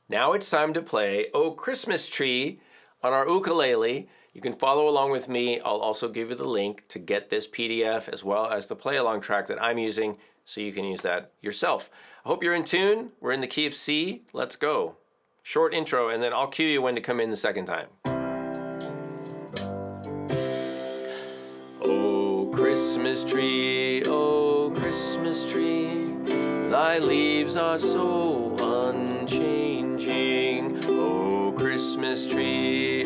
Now it's time to play "Oh Christmas Tree" on our ukulele. You can follow along with me. I'll also give you the link to get this PDF as well as the play along track that I'm using so you can use that yourself. I hope you're in tune. We're in the key of C. Let's go. Short intro and then I'll cue you when to come in the second time. Oh Christmas tree, oh Christmas tree, thy leaves are so unchanging. Oh Christmas tree,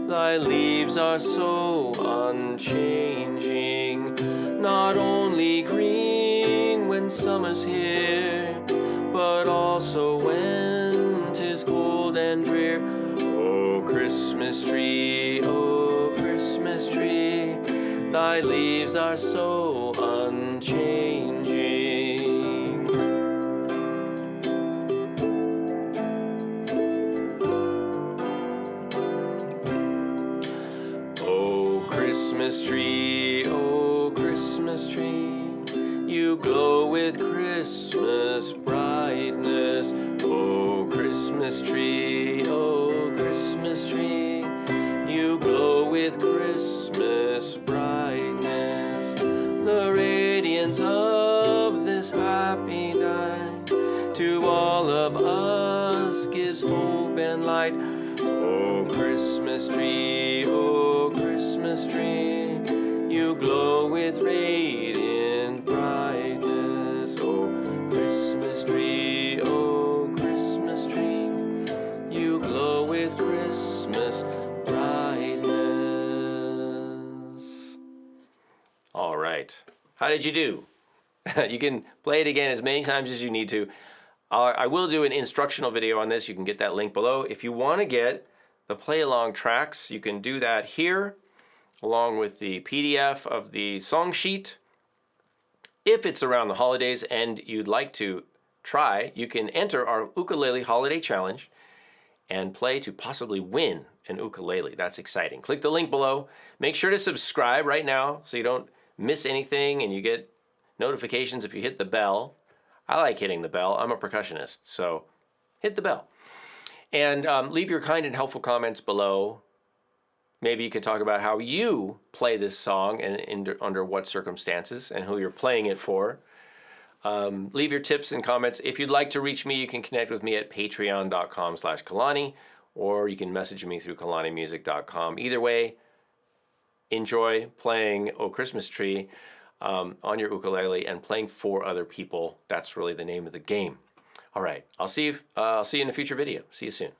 thy leaves are so unchanging. Not only green when summer's here, but also when 'tis cold and drear. Oh Christmas tree, thy leaves are so unchanging. Oh Christmas tree, you glow with Christmas brightness. Oh Christmas tree, you glow with Christmas brightness. The radiance of this happy night to all of us gives hope and light. Oh Christmas tree, you glow with radiant brightness. Oh Christmas tree, you glow with Christmas brightness. All right. How did you do? You can play it again as many times as you need to. I will do an instructional video on this. You can get that link below. If you want to get the play along tracks, you can do that here along with the PDF of the song sheet. If it's around the holidays and you'd like to try, you can enter our ukulele holiday challenge and play to possibly win an ukulele. That's exciting. Click the link below. Make sure to subscribe right now so you don't miss anything and you get notifications if you hit the bell. I like hitting the bell. I'm a percussionist, so hit the bell. And leave your kind and helpful comments below. Maybe you can talk about how you play this song and under what circumstances and who you're playing it for. Leave your tips and comments. If you'd like to reach me, you can connect with me at patreon.com/Kalani, or you can message me through kalanimusic.com. Either way, enjoy playing "Oh Christmas Tree" on your ukulele and playing for other people. That's really the name of the game. All right, I'll see you in a future video. See you soon.